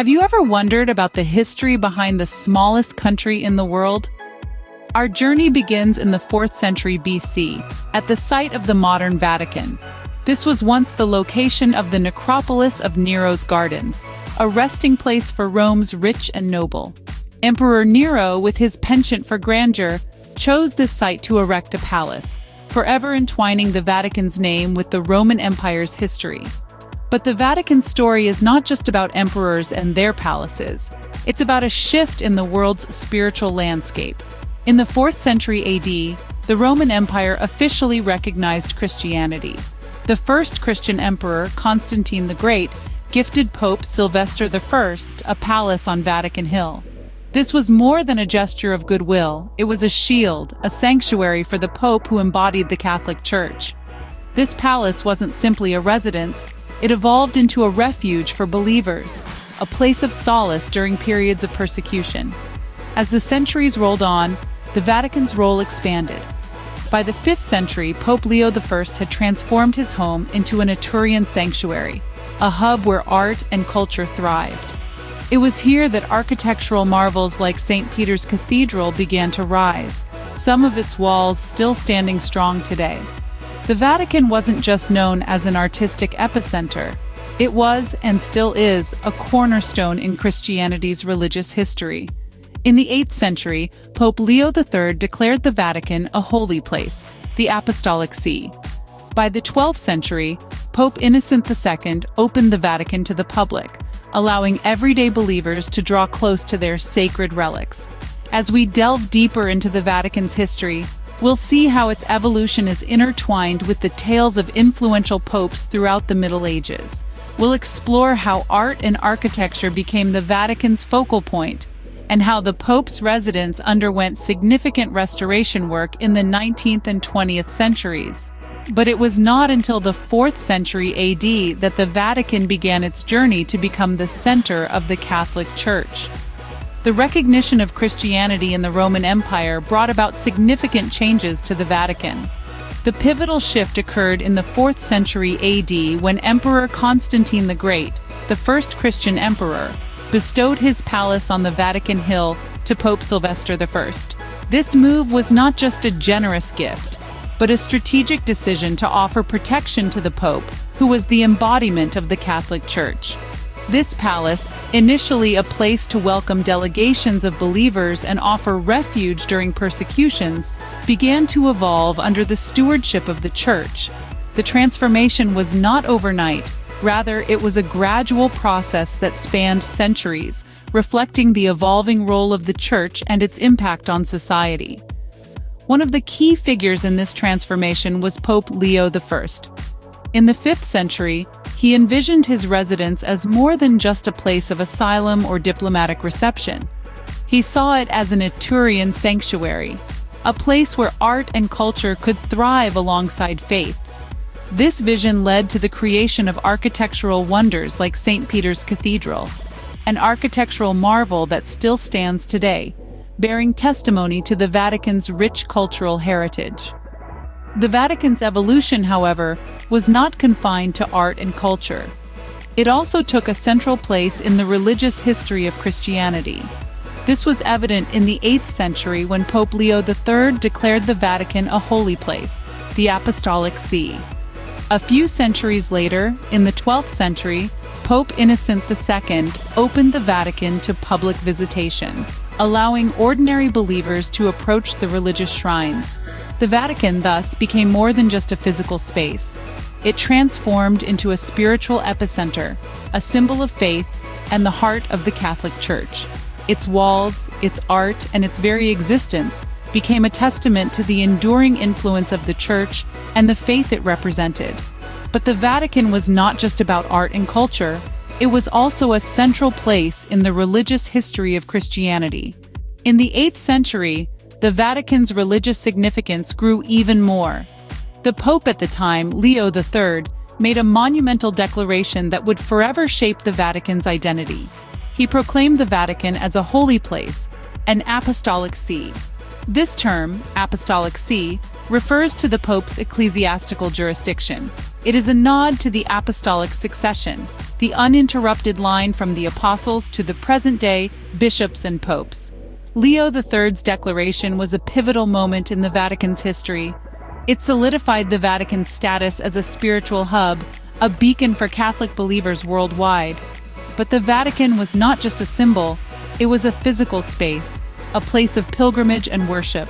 Have you ever wondered about the history behind the smallest country in the world? Our journey begins in the 4th century BC, at the site of the modern Vatican. This was once the location of the necropolis of Nero's gardens, a resting place for Rome's rich and noble. Emperor Nero, with his penchant for grandeur, chose this site to erect a palace, forever entwining the Vatican's name with the Roman Empire's history. But the Vatican's story is not just about emperors and their palaces. It's about a shift in the world's spiritual landscape. In the 4th century AD, the Roman Empire officially recognized Christianity. The first Christian emperor, Constantine the Great, gifted Pope Sylvester I a palace on Vatican Hill. This was more than a gesture of goodwill. It was a shield, a sanctuary for the Pope who embodied the Catholic Church. This palace wasn't simply a residence. It evolved into a refuge for believers, a place of solace during periods of persecution. As the centuries rolled on, the Vatican's role expanded. By the 5th century, Pope Leo I had transformed his home into an Etrurian sanctuary, a hub where art and culture thrived. It was here that architectural marvels like St. Peter's Cathedral began to rise, some of its walls still standing strong today. The Vatican wasn't just known as an artistic epicenter. It was, and still is, a cornerstone in Christianity's religious history. In the 8th century, Pope Leo III declared the Vatican a holy place, the Apostolic See. By the 12th century, Pope Innocent II opened the Vatican to the public, allowing everyday believers to draw close to their sacred relics. As we delve deeper into the Vatican's history, we'll see how its evolution is intertwined with the tales of influential popes throughout the Middle Ages. We'll explore how art and architecture became the Vatican's focal point, and how the Pope's residence underwent significant restoration work in the 19th and 20th centuries. But it was not until the 4th century AD that the Vatican began its journey to become the center of the Catholic Church. The recognition of Christianity in the Roman Empire brought about significant changes to the Vatican. The pivotal shift occurred in the 4th century AD when Emperor Constantine the Great, the first Christian emperor, bestowed his palace on the Vatican Hill to Pope Sylvester I. This move was not just a generous gift, but a strategic decision to offer protection to the Pope, who was the embodiment of the Catholic Church. This palace, initially a place to welcome delegations of believers and offer refuge during persecutions, began to evolve under the stewardship of the Church. The transformation was not overnight. Rather, it was a gradual process that spanned centuries, reflecting the evolving role of the Church and its impact on society. One of the key figures in this transformation was Pope Leo I. In the 5th century, he envisioned his residence as more than just a place of asylum or diplomatic reception. He saw it as an Etrurian sanctuary, a place where art and culture could thrive alongside faith. This vision led to the creation of architectural wonders like St. Peter's Cathedral, an architectural marvel that still stands today, bearing testimony to the Vatican's rich cultural heritage. The Vatican's evolution, however, was not confined to art and culture. It also took a central place in the religious history of Christianity. This was evident in the 8th century when Pope Leo III declared the Vatican a holy place, the Apostolic See. A few centuries later, in the 12th century, Pope Innocent II opened the Vatican to public visitation, allowing ordinary believers to approach the religious shrines. The Vatican thus became more than just a physical space. It transformed into a spiritual epicenter, a symbol of faith, and the heart of the Catholic Church. Its walls, its art, and its very existence became a testament to the enduring influence of the Church and the faith it represented. But the Vatican was not just about art and culture. It was also a central place in the religious history of Christianity. In the 8th century, the Vatican's religious significance grew even more. The Pope at the time, Leo III, made a monumental declaration that would forever shape the Vatican's identity. He proclaimed the Vatican as a holy place, an apostolic see. This term, apostolic see, refers to the Pope's ecclesiastical jurisdiction. It is a nod to the apostolic succession, the uninterrupted line from the apostles to the present-day bishops and popes. Leo III's declaration was a pivotal moment in the Vatican's history. It solidified the Vatican's status as a spiritual hub, a beacon for Catholic believers worldwide. But the Vatican was not just a symbol, it was a physical space, a place of pilgrimage and worship.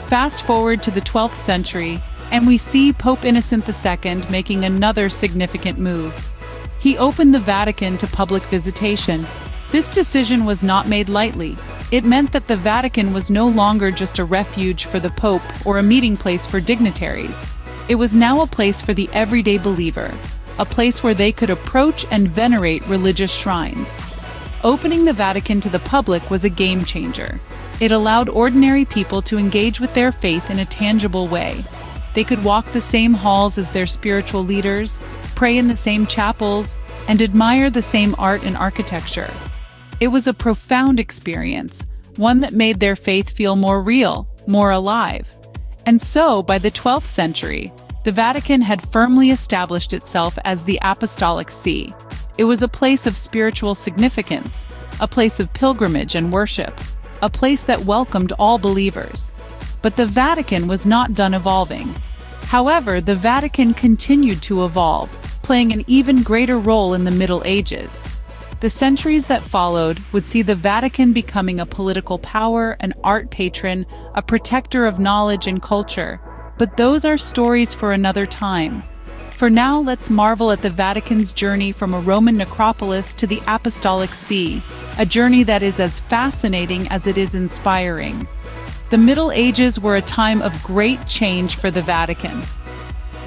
Fast forward to the 12th century, and we see Pope Innocent II making another significant move. He opened the Vatican to public visitation. This decision was not made lightly. It meant that the Vatican was no longer just a refuge for the Pope or a meeting place for dignitaries. It was now a place for the everyday believer, a place where they could approach and venerate religious shrines. Opening the Vatican to the public was a game changer. It allowed ordinary people to engage with their faith in a tangible way. They could walk the same halls as their spiritual leaders, pray in the same chapels, and admire the same art and architecture. It was a profound experience, one that made their faith feel more real, more alive. And so, by the 12th century, the Vatican had firmly established itself as the Apostolic See. It was a place of spiritual significance, a place of pilgrimage and worship, a place that welcomed all believers. But the Vatican was not done evolving. However, the Vatican continued to evolve, playing an even greater role in the Middle Ages. The centuries that followed would see the Vatican becoming a political power, an art patron, a protector of knowledge and culture. But those are stories for another time. For now, let's marvel at the Vatican's journey from a Roman necropolis to the Apostolic See, a journey that is as fascinating as it is inspiring. The Middle Ages were a time of great change for the Vatican.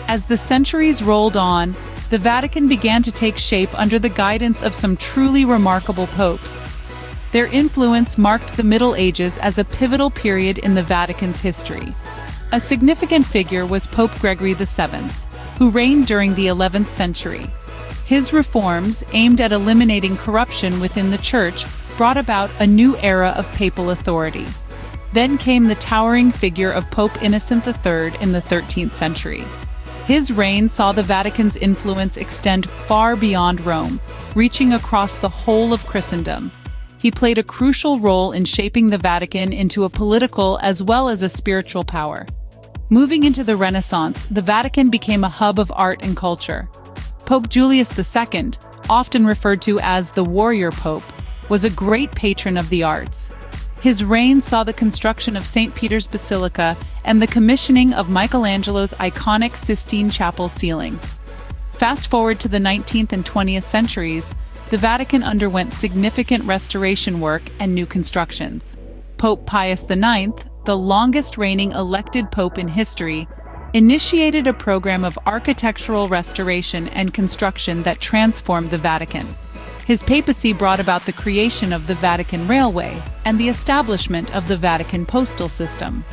As the centuries rolled on, the Vatican began to take shape under the guidance of some truly remarkable popes. Their influence marked the Middle Ages as a pivotal period in the Vatican's history. A significant figure was Pope Gregory VII, who reigned during the 11th century. His reforms, aimed at eliminating corruption within the Church, brought about a new era of papal authority. Then came the towering figure of Pope Innocent III in the 13th century. His reign saw the Vatican's influence extend far beyond Rome, reaching across the whole of Christendom. He played a crucial role in shaping the Vatican into a political as well as a spiritual power. Moving into the Renaissance, the Vatican became a hub of art and culture. Pope Julius II, often referred to as the Warrior Pope, was a great patron of the arts. His reign saw the construction of St. Peter's Basilica and the commissioning of Michelangelo's iconic Sistine Chapel ceiling. Fast forward to the 19th and 20th centuries, the Vatican underwent significant restoration work and new constructions. Pope Pius IX, the longest-reigning elected pope in history, initiated a program of architectural restoration and construction that transformed the Vatican. His papacy brought about the creation of the Vatican Railway and the establishment of the Vatican postal system.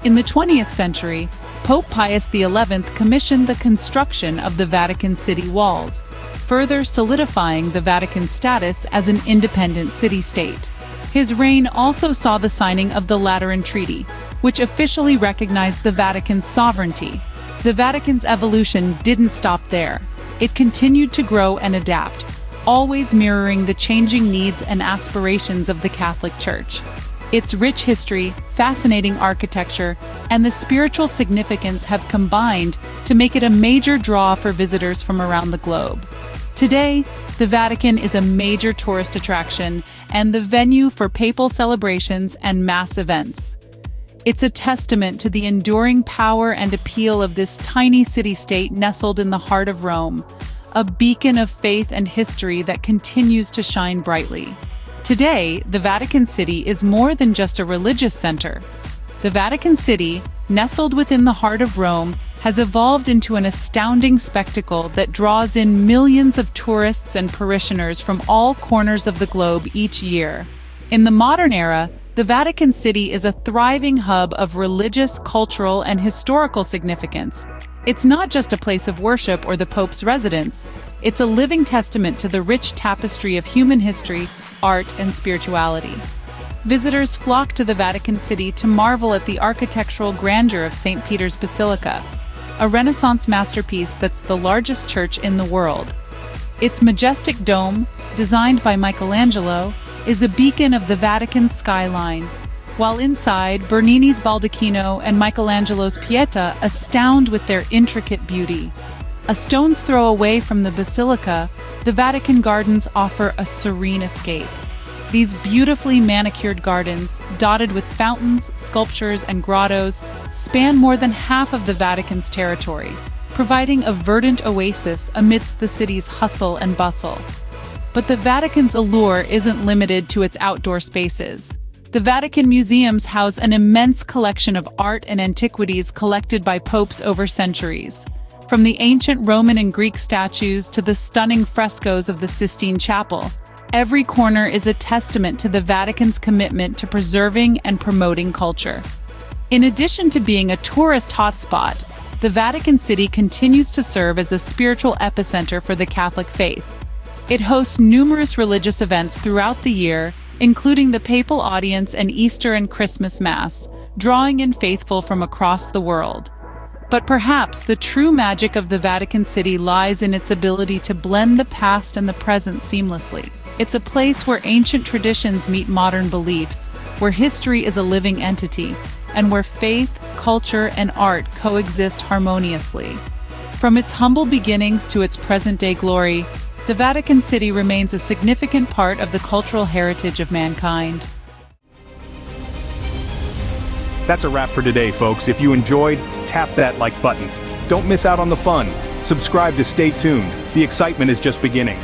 In the 20th century, Pope Pius XI commissioned the construction of the Vatican city walls, further solidifying the Vatican's status as an independent city-state. His reign also saw the signing of the Lateran Treaty, which officially recognized the Vatican's sovereignty. The Vatican's evolution didn't stop there. It continued to grow and adapt, always mirroring the changing needs and aspirations of the Catholic Church. Its rich history, fascinating architecture, and the spiritual significance have combined to make it a major draw for visitors from around the globe. Today, the Vatican is a major tourist attraction and the venue for papal celebrations and mass events. It's a testament to the enduring power and appeal of this tiny city-state nestled in the heart of Rome, a beacon of faith and history that continues to shine brightly. Today, the Vatican City is more than just a religious center. The Vatican City, nestled within the heart of Rome, has evolved into an astounding spectacle that draws in millions of tourists and parishioners from all corners of the globe each year. In the modern era, the Vatican City is a thriving hub of religious, cultural, and historical significance. It's not just a place of worship or the Pope's residence. It's a living testament to the rich tapestry of human history, art, and spirituality. Visitors flock to the Vatican City to marvel at the architectural grandeur of St. Peter's Basilica. a Renaissance masterpiece that's the largest church in the world. Its majestic dome, designed by Michelangelo, is a beacon of the Vatican's skyline, while inside, Bernini's Baldacchino and Michelangelo's Pieta astound with their intricate beauty. A stone's throw away from the Basilica, the Vatican gardens offer a serene escape. These beautifully manicured gardens, dotted with fountains, sculptures, and grottos, span more than half of the Vatican's territory, providing a verdant oasis amidst the city's hustle and bustle. But the Vatican's allure isn't limited to its outdoor spaces. The Vatican museums house an immense collection of art and antiquities collected by popes over centuries. From the ancient Roman and Greek statues to the stunning frescoes of the Sistine Chapel, every corner is a testament to the Vatican's commitment to preserving and promoting culture. In addition to being a tourist hotspot, the Vatican City continues to serve as a spiritual epicenter for the Catholic faith. It hosts numerous religious events throughout the year, including the Papal Audience and Easter and Christmas Mass, drawing in faithful from across the world. But perhaps the true magic of the Vatican City lies in its ability to blend the past and the present seamlessly. It's a place where ancient traditions meet modern beliefs, where history is a living entity, and where faith, culture, and art coexist harmoniously. From its humble beginnings to its present-day glory, the Vatican City remains a significant part of the cultural heritage of mankind. That's a wrap for today, folks. If you enjoyed, tap that like button. Don't miss out on the fun. Subscribe to stay tuned. The excitement is just beginning.